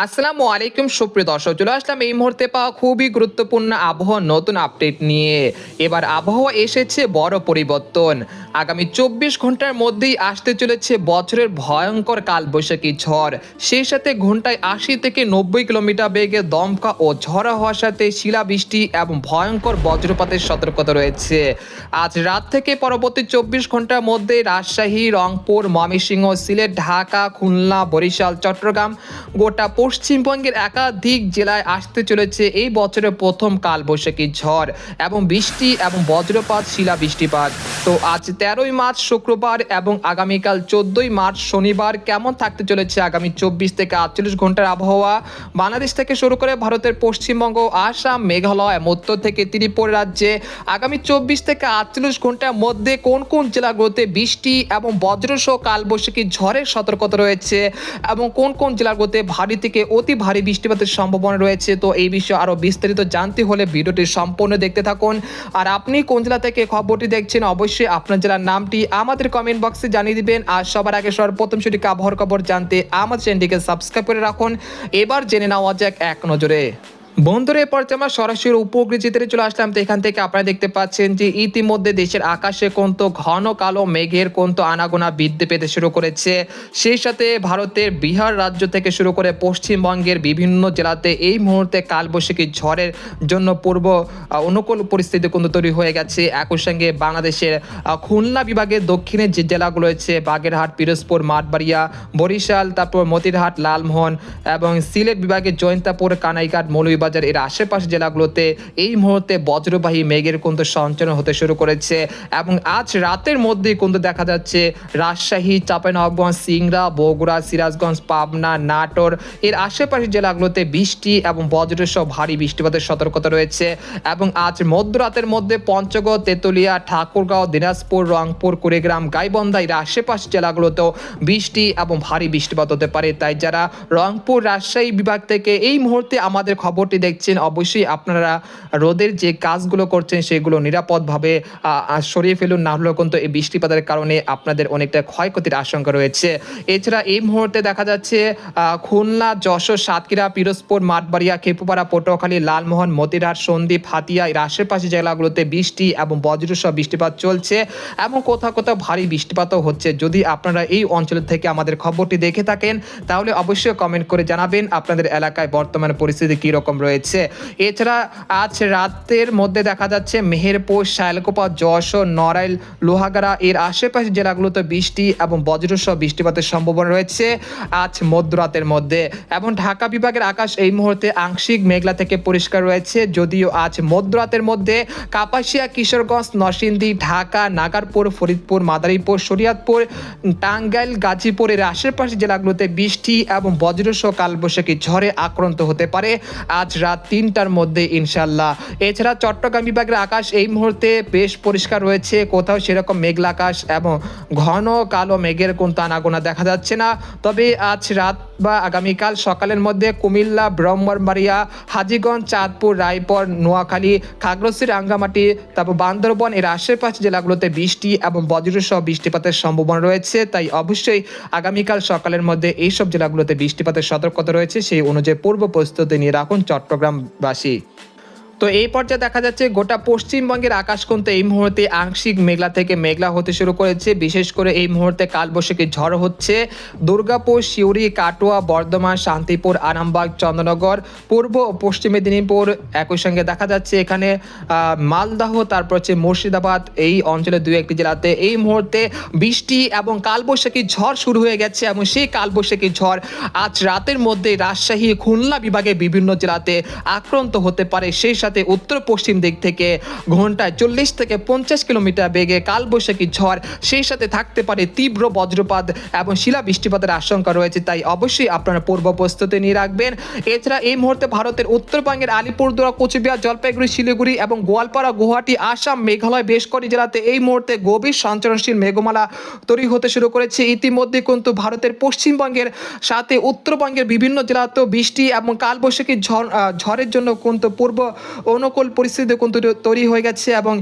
আসসালামু আলাইকুম সুপ্রিয় দর্শক, চলে আসলাম এই মুহূর্তে পাওয়া খুবই গুরুত্বপূর্ণ আবহাওয়ার নতুন আপডেট নিয়ে। এবার আবহাওয়া এসেছে বড় পরিবর্তন। আগামী 24 ঘন্টার মধ্যেই আসতে চলেছে বছরের ভয়ঙ্কর কালবৈশাখী ঝড়। সেই সাথে ঘন্টায় 80 থেকে 90 কিলোমিটার বেগে দমকা ও ঝড় হওয়ার সাথে শিলাবৃষ্টি এবং ভয়ঙ্কর বজ্রপাতের সতর্কতা রয়েছে। আজ রাত থেকে পরবর্তী 24 ঘন্টার মধ্যে রাজশাহী, রংপুর, ময়মনসিংহ, সিলেট, ঢাকা, খুলনা, বরিশাল, চট্টগ্রাম, গোটা পশ্চিমবঙ্গের একাধিক জেলায় আসতে চলেছে এই বছরের প্রথম কালবৈশাখী ঝড় এবং বৃষ্টি এবং বজ্রপাত, শিলাবৃষ্টিপাত। তো আজ 13ই মার্চ শুক্রবার এবং আগামীকাল 14ই মার্চ শনিবার কেমন থাকতে চলেছে আগামী 24 থেকে 48 ঘন্টার আবহাওয়া বাংলাদেশ থেকে শুরু করে ভারতের পশ্চিমবঙ্গ, আসাম, মেঘালয়, উত্তর থেকে ত্রিপুরা রাজ্যে আগামী 24 থেকে 48 ঘন্টার মধ্যে কোন কোন জেলাগুলোতে বৃষ্টি এবং বজ্রসহ কালবৈশাখী ঝড়ের সতর্কতা রয়েছে এবং কোন কোন জেলাগুলোতে ভারী থেকে অতি ভারী বৃষ্টিপাতের সম্ভাবনা রয়েছে। তো এই বিষয়ে আরো বিস্তারিত জানতে হলে ভিডিওটি সম্পূর্ণ দেখতে থাকুন। আর আপনি কোন জেলা থেকে খবরটি দেখছেন অবশ্যই আপনার জেলার নামটি আমাদের কমেন্ট বক্সে জানিয়ে দিবেন। আর সবার আগে সর্বপ্রথম সঠিক আবহাওয়ার খবর জানতে আমার চ্যানেলটিকে সাবস্ক্রাইব করে রাখুন। এবার জেনে নেওয়া যাক এক নজরে। বন্ধুরা, এরপর আমরা সরাসরি উপগ্রহ চিত্রে চলে আসলাম। তো এখান থেকে আপনারা দেখতে পাচ্ছেন যে ইতিমধ্যে দেশের আকাশে কিন্তু ঘন কালো মেঘের কিন্তু আনাগোনা বৃদ্ধি পেতে শুরু করেছে। সেই সাথে ভারতের বিহার রাজ্য থেকে শুরু করে পশ্চিমবঙ্গের বিভিন্ন জেলাতে এই মুহূর্তে কালবৈশাখী ঝড়ের জন্য পূর্ব অনুকূল পরিস্থিতি কিন্তু তৈরি হয়ে গেছে। একই সঙ্গে বাংলাদেশের খুলনা বিভাগের দক্ষিণের যে জেলাগুলো রয়েছে বাগেরহাট, পিরোজপুর, মাঠবাড়িয়া, বরিশাল, তারপর মতিরহাট, লালমোহন এবং সিলেট বিভাগের জয়ন্তাপুর, কানাইঘাট, মৌলভীবাজার এর আশেপাশে জেলাগুলোতে এই মুহূর্তে বজ্রবাহী মেঘের কিন্তু সঞ্চালন হতে শুরু করেছে এবং আজ রাতের মধ্যে কিন্তু দেখা যাচ্ছে রাজশাহী, চাঁপাইনবাবগঞ্জ, সিংড়া, বগুড়া, সিরাজগঞ্জ, পাবনা, নাটোর এর আশেপাশে জেলাগুলোতে বৃষ্টি এবং বজ্রসহ ভারী বৃষ্টিপাতের সতর্কতা রয়েছে এবং আজ মধ্যরাতের মধ্যে পঞ্চগড়, তেতুলিয়া, ঠাকুরগাঁও, দিনাজপুর, রংপুর, কুড়িগ্রাম, গাইবান্ধা এর আশেপাশে জেলাগুলোতেও বৃষ্টি এবং ভারী বৃষ্টিপাত হতে পারে। তাই যারা রংপুর, রাজশাহী বিভাগ থেকে এই মুহূর্তে আমাদের খবরটি দেখছেন অবশ্যই আপনারা রোদের যে কাজগুলো করছেন সেগুলো নিরাপদভাবে সরিয়ে ফেলুন, না হলেও কিন্তু এই বৃষ্টিপাতের কারণে আপনাদের অনেকটা ক্ষয়ক্ষতির আশঙ্কা রয়েছে। এছাড়া এই মুহূর্তে দেখা যাচ্ছে খুলনা, যশোর, সাতক্ষীরা, পিরোজপুর, মাঠবাড়িয়া, খেপুপাড়া, পটুয়াখালী, লালমোহন, মতিরহাট, সন্দ্বীপ, হাতিয়া এর আশেপাশে জেলাগুলোতে বৃষ্টি এবং বজ্রসহ বৃষ্টিপাত চলছে এবং কোথাও কোথাও ভারী বৃষ্টিপাতও হচ্ছে। যদি আপনারা এই অঞ্চল থেকে আমাদের খবরটি দেখে থাকেন তাহলে অবশ্যই কমেন্ট করে জানাবেন আপনাদের এলাকায় বর্তমান পরিস্থিতি কী রকম রয়েছে। এছাড়া আজ রাতের মধ্যে দেখা যাচ্ছে মেহেরপুর, শায়লকুপা, যশোর, নড়াইল, লোহাগাড়া এর আশেপাশে জেলাগুলোতে বৃষ্টি এবং বজ্রসহ বৃষ্টিপাতের সম্ভাবনা রয়েছে আজ মধ্যরাতের মধ্যে এবং ঢাকা বিভাগের আকাশ এই মুহূর্তে আংশিক মেঘলা থেকে পরিষ্কার রয়েছে। যদিও আজ মধ্যরাতের মধ্যে কাপাসিয়া, কিশোরগঞ্জ, নরসিংদী, ঢাকা, নাগারপুর, ফরিদপুর, মাদারীপুর, শরীয়তপুর, টাঙ্গাইল, গাজীপুর এর আশেপাশে জেলাগুলোতে বৃষ্টি এবং বজ্রসহ কালবৈশাখী ঝড়ে আক্রান্ত হতে পারে আজ রাত 3টার মধ্যে ইনশাল্লাহ। এছাড়া চট্টগ্রাম বিভাগের আকাশ এই মুহূর্তে বেশ পরিষ্কার রয়েছে, কোথাও সেরকম মেঘলা আকাশ এবং ঘন কালো মেঘের কোন আনাগোনা দেখা যাচ্ছে না। তবে আজ রাত বা আগামীকাল সকালের মধ্যে কুমিল্লা, ব্রাহ্মণবাড়িয়া, হাজীগঞ্জ, চাঁদপুর, রায়পুর, নোয়াখালী, খাগড়াছড়ি, রাঙ্গামাটি, তারপর বান্দরবন এর আশেপাশে জেলাগুলোতে বৃষ্টি এবং বজ্রসহ বৃষ্টিপাতের সম্ভাবনা রয়েছে। তাই অবশ্যই আগামীকাল সকালের মধ্যে এইসব জেলাগুলোতে বৃষ্টিপাতের সতর্কতা রয়েছে, সেই অনুযায়ী পূর্ব প্রস্তুতি নিয়ে রাখুন চট্টগ্রামবাসী। তো এই পর্যায়ে দেখা যাচ্ছে গোটা পশ্চিমবঙ্গের আকাশ কিন্তু এই মুহূর্তে আংশিক মেঘলা থেকে মেঘলা হতে শুরু করেছে। বিশেষ করে এই মুহূর্তে কালবৈশাখী ঝড় হচ্ছে দুর্গাপুর, সিউড়ি, কাটোয়া, বর্ধমান, শান্তিপুর, আরামবাগ, চন্দ্রনগর, পূর্ব ও পশ্চিম মেদিনীপুর, একই সঙ্গে দেখা যাচ্ছে এখানে মালদহ, তারপর হচ্ছে মুর্শিদাবাদ এই অঞ্চলের দুই একটি জেলাতে এই মুহূর্তে বৃষ্টি এবং কালবৈশাখী ঝড় শুরু হয়ে গেছে এবং সেই কালবৈশাখী ঝড় আজ রাতের মধ্যে রাজশাহী, খুলনা বিভাগে বিভিন্ন জেলাতে আক্রান্ত হতে পারে। সেই সাথে উত্তর পশ্চিম দিক থেকে ঘন্টায় 40 থেকে 50 কিলোমিটার বেগে কালবৈশাখী ঝড়, সেই সাথে থাকতে পারে তীব্র বজ্রপাত এবং শিলা বৃষ্টিপাতের আশঙ্কা রয়েছে। তাই অবশ্যই আপনারা পূর্ব প্রস্তুতি নিয়ে রাখবেন। এছাড়া এই মুহূর্তে ভারতের উত্তরবঙ্গের আলিপুরদুয়ার, কোচবিহার, জলপাইগুড়ি, শিলিগুড়ি এবং গোয়ালপাড়া, গুয়াহাটি, আসাম, মেঘালয় বেশ কটি জেলাতে এই মুহূর্তে গভীর সঞ্চারণশীল মেঘমালা তৈরি হতে শুরু করেছে। ইতিমধ্যে কিন্তু ভারতের পশ্চিমবঙ্গের সাথে উত্তরবঙ্গের বিভিন্ন জেলাতেও বৃষ্টি এবং কালবৈশাখী ঝড়ের জন্য কিন্তু পূর্ব অনুকূল পরিস্থিতি কিন্তু তৈরি হয়ে গেছে এবং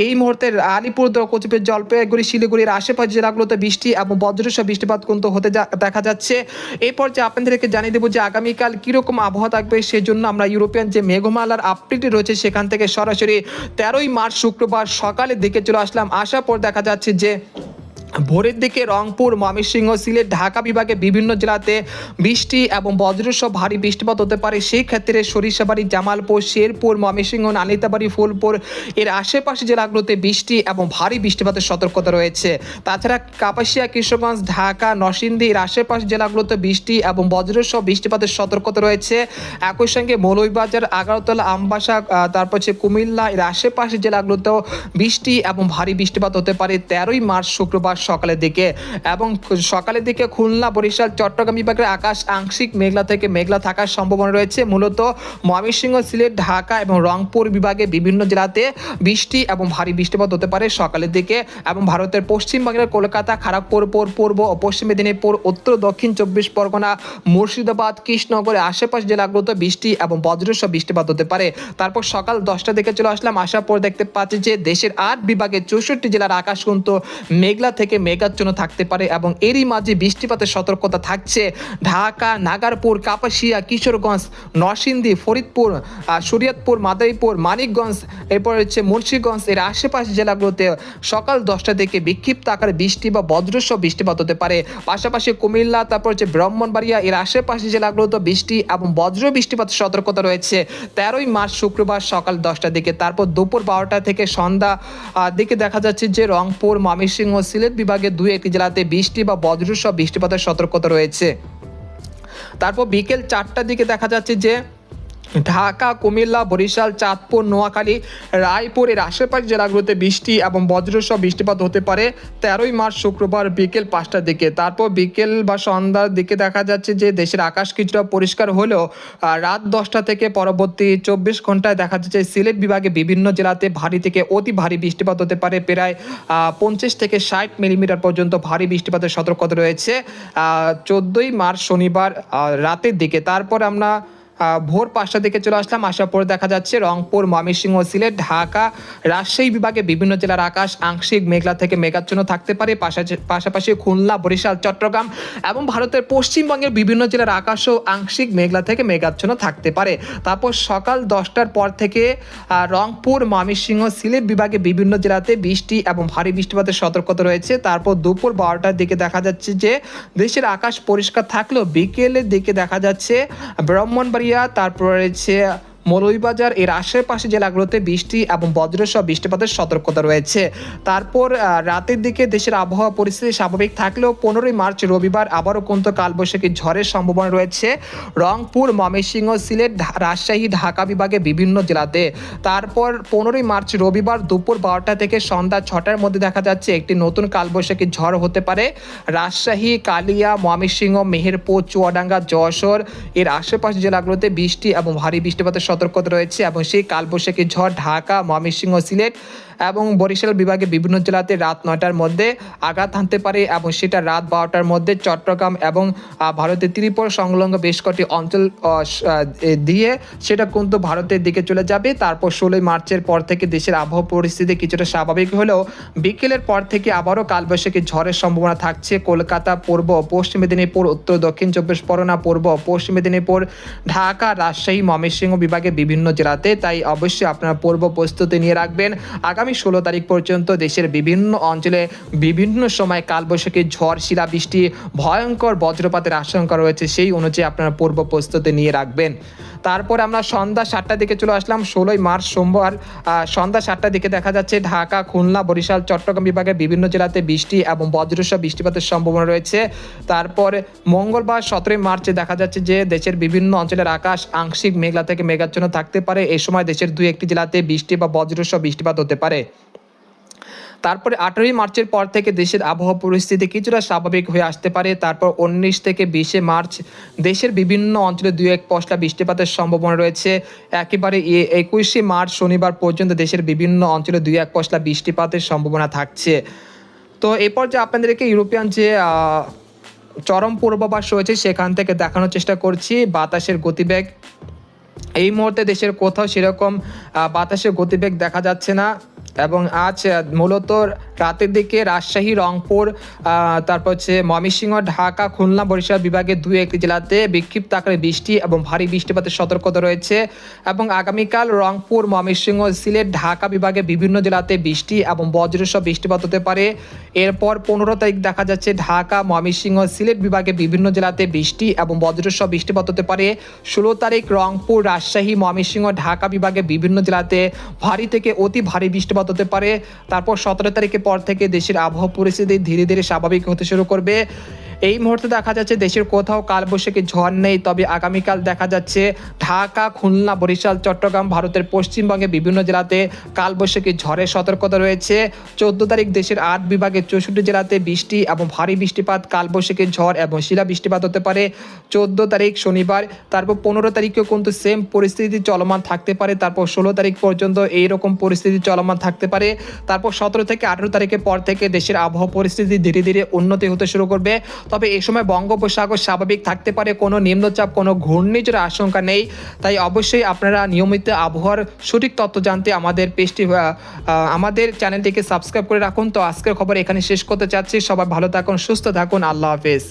এই মুহূর্তে আলিপুরদুয়ার, কোচবিহার, জলপাইগুড়ি, শিলিগুড়ির আশেপাশে জেলাগুলোতে বৃষ্টি এবং বজ্রসহ বৃষ্টিপাত কিন্তু দেখা যাচ্ছে। এরপর যে আপনাদেরকে জানিয়ে দেবো যে আগামীকাল কীরকম আবহাওয়া থাকবে, সেই জন্য আমরা ইউরোপিয়ান যে মেঘমালার আপডেট রয়েছে সেখান থেকে সরাসরি 13ই মার্চ শুক্রবার সকালের দিকে চলে আসলাম। আসার পর দেখা যাচ্ছে যে ভোরের দিকে রংপুর, ময়মনসিংহ, সিলেট, ঢাকা বিভাগে বিভিন্ন জেলাতে বৃষ্টি এবং বজ্রসহ ভারী বৃষ্টিপাত হতে পারে। সেই ক্ষেত্রে সরিষাবাড়ি, জামালপুর, শেরপুর, ময়মনসিংহ, নালিতাবাড়ি, ফুলপুর এর আশেপাশে জেলাগুলোতে বৃষ্টি এবং ভারী বৃষ্টিপাতের সতর্কতা রয়েছে। তাছাড়া কাপাসিয়া, কিশোরগঞ্জ, ঢাকা, নরসিংদী এর আশেপাশে জেলাগুলোতে বৃষ্টি এবং বজ্রসহ বৃষ্টিপাতের সতর্কতা রয়েছে। একই সঙ্গে মৌলভীবাজার, আগারতলা, আমবাসা, তারপর হচ্ছে কুমিল্লা এর আশেপাশে জেলাগুলোতেও বৃষ্টি এবং ভারী বৃষ্টিপাত হতে পারে 13ই মার্চ শুক্রবার সকালের দিকে। এবং সকালের দিকে খুলনা, বরিশাল, চট্টগ্রাম বিভাগের আকাশ আংশিক মেঘলা থেকে মেঘলা থাকার সম্ভাবনা রয়েছে। মূলত ময়মনসিংহ, সিলেট, ঢাকা এবং রংপুর বিভাগে বিভিন্ন জেলাতে বৃষ্টি এবং ভারী বৃষ্টিপাত হতে পারে সকালের দিকে। এবং ভারতের পশ্চিমবঙ্গের কলকাতা, খড়গপুর, পূর্ব ও পশ্চিম মেদিনীপুর, উত্তর দক্ষিণ 24 পরগনা, মুর্শিদাবাদ, কৃষ্ণনগরের আশেপাশ জেলাগুলোতে বৃষ্টি এবং বজ্রসহ বৃষ্টিপাত হতে পারে। তারপর সকাল 10টা দিকে চলে আসলাম। আসার পর দেখতে পাচ্ছি যে দেশের 8 বিভাগে 64 জেলার আকাশ কিন্তু মেঘলা থেকে মেঘাচ্ছন্ন থাকতে পারে এবং এরই মাঝে বৃষ্টিপাতের সতর্কতা থাকছে ঢাকা, নাগারপুর, কাপাসিয়া, কিশোরগঞ্জ, নরসিংদী, ফরিদপুর, শরীয়তপুর, মাদারীপুর, মানিকগঞ্জ, এরপর হচ্ছে মুন্সিগঞ্জ এর আশেপাশে জেলাগুলোতে সকাল 10টা থেকে বিক্ষিপ্ত আকারে বৃষ্টি বা বজ্রসহ বৃষ্টিপাত হতে পারে। পাশাপাশি কুমিল্লা, তারপর হচ্ছে ব্রাহ্মণবাড়িয়া এর আশেপাশে জেলাগুলোতে বৃষ্টি এবং বজ্র বৃষ্টিপাতের সতর্কতা রয়েছে 13ই মার্চ শুক্রবার সকাল 10টার দিকে। তারপর দুপুর 12টা থেকে সন্ধ্যা দিকে দেখা যাচ্ছে যে রংপুর, ময়মনসিংহ, সিলেট বিভাগের 2-1 জেলাতে বৃষ্টি বা বজ্রসহ বৃষ্টিপাতের সতর্কতা রয়েছে। তারপর বিকেল 4টার দিকে দেখা যাচ্ছে যে ঢাকা, কুমিল্লা, বরিশাল, চাঁদপুর, নোয়াখালী, রায়পুর এর আশেপাশে জেলাগুলোতে বৃষ্টি এবং বজ্রসহ বৃষ্টিপাত হতে পারে 13ই মার্চ শুক্রবার বিকেল 5টার দিকে। তারপর বিকেল বা সন্ধ্যার দিকে দেখা যাচ্ছে যে দেশের আকাশ কিছুটা পরিষ্কার হলেও রাত 10টা থেকে পরবর্তী 24 ঘন্টায় দেখা যাচ্ছে সিলেট বিভাগে বিভিন্ন জেলাতে ভারী থেকে অতি ভারী বৃষ্টিপাত হতে পারে। প্রায় 50 থেকে 60 মিলিমিটার পর্যন্ত ভারী বৃষ্টিপাতের সতর্কতা রয়েছে 14ই মার্চ শনিবার রাতের দিকে। তারপর আমরা ভোর 5টার দিকে চলে আসলাম। আসার পরে দেখা যাচ্ছে রংপুর, ময়মনসিংহ, সিলেট, ঢাকা, রাজশাহী বিভাগে বিভিন্ন জেলার আকাশ আংশিক মেঘলা থেকে মেঘাচ্ছন্ন থাকতে পারে। পাশাপাশি খুলনা, বরিশাল, চট্টগ্রাম এবং ভারতের পশ্চিমবঙ্গের বিভিন্ন জেলার আকাশও আংশিক মেঘলা থেকে মেঘাচ্ছন্ন থাকতে পারে। তারপর সকাল 10টার পর থেকে রংপুর, ময়মনসিংহ, সিলেট বিভাগে বিভিন্ন জেলাতে বৃষ্টি এবং ভারী বৃষ্টিপাতের সতর্কতা রয়েছে। তারপর দুপুর 12টার দিকে দেখা যাচ্ছে যে দেশের আকাশ পরিষ্কার থাকলেও বিকেলের দিকে দেখা যাচ্ছে ব্রাহ্মণবাড়িয়া, তারপর রয়েছে মৌলভীবাজার এর আশেপাশে জেলাগুলোতে বৃষ্টি এবং বজ্রসহ বৃষ্টিপাতের সতর্কতা রয়েছে। তারপর রাতের দিকে দেশের আবহাওয়া পরিস্থিতি স্বাভাবিক থাকলেও 15ই মার্চ রবিবার আবারও কিন্তু কালবৈশাখী ঝড়ের সম্ভাবনা রয়েছে রংপুর, ময়মনসিংহ, সিলেট, রাজশাহী, ঢাকা বিভাগে বিভিন্ন জেলাতে। তারপর 15ই মার্চ রবিবার দুপুর 12টা থেকে সন্ধ্যা 6টার মধ্যে দেখা যাচ্ছে একটি নতুন কালবৈশাখী ঝড় হতে পারে রাজশাহী, কালিয়া, ময়মনসিংহ, মেহেরপুর, চুয়াডাঙ্গা, যশোর এর আশেপাশে জেলাগুলোতে বৃষ্টি এবং ভারী বৃষ্টিপাতের সতর্কতা রয়েছে এবং সেই কালবৈশাখী ঝড় ঢাকা, ময়মনসিংহ, সিলেট এবং বরিশাল বিভাগে বিভিন্ন জেলাতে রাত 9টার মধ্যে আঘাত হানতে পারে এবং সেটা রাত 12টার মধ্যে চট্টগ্রাম এবং ভারতের ত্রিপুরা সংলগ্ন বেশ কটি অঞ্চল দিয়ে সেটা কিন্তু ভারতের দিকে চলে যাবে। তারপর 16ই মার্চের পর থেকে দেশের আবহাওয়া পরিস্থিতি কিছুটা স্বাভাবিক হলেও বিকেলের পর থেকে আবারও কালবৈশাখী ঝড়ের সম্ভাবনা থাকছে কলকাতা, পূর্ব পশ্চিম মেদিনীপুর, উত্তর দক্ষিণ 24 পরগনা, পূর্ব পশ্চিম মেদিনীপুর, ঢাকা, রাজশাহী, ময়মনসিংহ বিভাগে বিভিন্ন জেলাতে। তাই অবশ্যই আপনারা পূর্ব প্রস্তুতি নিয়ে রাখবেন। আগামী 16 তারিখ পর্যন্ত দেশের বিভিন্ন অঞ্চলে বিভিন্ন সময় কালবৈশাখী ঝড়, শিলাবৃষ্টি, ভয়ঙ্কর বজ্রপাতের আশঙ্কা রয়েছে, সেই অনুযায়ী আপনারা পূর্ব প্রস্তুতি নিয়ে রাখবেন। তারপর আমরা সন্ধ্যা 7টার দিকে চলে আসলাম। 16ই মার্চ সোমবার সন্ধ্যা 7টার দিকে দেখা যাচ্ছে ঢাকা, খুলনা, বরিশাল, চট্টগ্রাম বিভাগের বিভিন্ন জেলাতে বৃষ্টি এবং বজ্রসহ বৃষ্টিপাতের সম্ভাবনা রয়েছে। তারপর মঙ্গলবার 17ই মার্চে দেখা যাচ্ছে যে দেশের বিভিন্ন অঞ্চলের আকাশ আংশিক মেঘলা থেকে মেঘাচ্ছন্ন থাকতে পারে। এই সময় দেশের 2-1টি জেলাতে বৃষ্টি বা বজ্রসহ বৃষ্টিপাত হতে পারে। তারপরে 18ই মার্চের পর থেকে দেশের আবহাওয়া পরিস্থিতি কিছুটা স্বাভাবিক হয়ে আসতে পারে। তারপর 19 থেকে 20 মার্চ দেশের বিভিন্ন অঞ্চলে 2-1 পশলা বৃষ্টিপাতের সম্ভাবনা রয়েছে। একেবারে 21শে মার্চ শনিবার পর্যন্ত দেশের বিভিন্ন অঞ্চলে 2-1 পশলা বৃষ্টিপাতের সম্ভাবনা থাকছে। তো এরপর যে আপনাদেরকে ইউরোপিয়ান যে চরম পূর্বাভাস রয়েছে সেখান থেকে দেখানোর চেষ্টা করছি বাতাসের গতিবেগ। এই মুহূর্তে দেশের কোথাও সেরকম বাতাসের গতিবেগ দেখা যাচ্ছে না এবং আজ মূলত রাতের দিকে রাজশাহী, রংপুর, তারপর হচ্ছে ময়মনসিংহ, ঢাকা, খুলনা, বরিশাল বিভাগের 2-1টি জেলাতে বিক্ষিপ্ত আকারে বৃষ্টি এবং ভারী বৃষ্টিপাতের সতর্কতা রয়েছে এবং আগামীকাল রংপুর, ময়মনসিংহ, সিলেট, ঢাকা বিভাগের বিভিন্ন জেলাতে বৃষ্টি এবং বজ্রসহ বৃষ্টিপাত হতে পারে। এরপর 15 তারিখ দেখা যাচ্ছে ঢাকা, ময়মনসিংহ, সিলেট বিভাগের বিভিন্ন জেলাতে বৃষ্টি এবং বজ্রসহ বৃষ্টিপাত হতে পারে। 16 তারিখ রংপুর, রাজশাহী, ময়মনসিংহ, ঢাকা বিভাগের বিভিন্ন জেলাতে ভারী থেকে অতি ভারী বৃষ্টিপাত হতে পারে। তারপর 17 তারিখের পর থেকে দেশের আবহাওয়া পরিস্থিতি ধীরে ধীরে স্বাভাবিক হতে শুরু করবে। এই মুহূর্তে দেখা যাচ্ছে দেশের কোথাও কালবৈশাখী ঝড় নেই, তবে আগামীকাল দেখা যাচ্ছে ঢাকা, খুলনা, বরিশাল, চট্টগ্রাম, ভারতের পশ্চিমবঙ্গের বিভিন্ন জেলাতে কালবৈশাখী ঝড়ের সতর্কতা রয়েছে। 14 তারিখ দেশের 8 বিভাগের 64 জেলাতে বৃষ্টি এবং ভারী বৃষ্টিপাত, কালবৈশাখী ঝড় এবং শিলা বৃষ্টিপাত হতে পারে 14 তারিখ শনিবার। তারপর 15 তারিখেও কিন্তু সেম পরিস্থিতি চলমান থাকতে পারে। তারপর 16 তারিখ পর্যন্ত এইরকম পরিস্থিতি চলমান থাকতে পারে। তারপর 17 থেকে 18 তারিখের পর থেকে দেশের আবহাওয়া পরিস্থিতি ধীরে ধীরে উন্নতি হতে শুরু করবে। তবে এই সময় বঙ্গোপসাগর স্বাভাবিক থাকতে পারে, কোনো নিম্নচাপ, কোনো ঘূর্ণিঝড়ের আশঙ্কা নেই। তাই অবশ্যই আপনারা নিয়মিত আবহাওয়ার সঠিক তথ্য জানতে আমাদের পেজটি আমাদের চ্যানেলটিকে সাবস্ক্রাইব করে রাখুন। তো আজকের খবর এখানে শেষ করতে চাচ্ছি। সবাই ভালো থাকুন, সুস্থ থাকুন, আল্লাহ হাফেজ।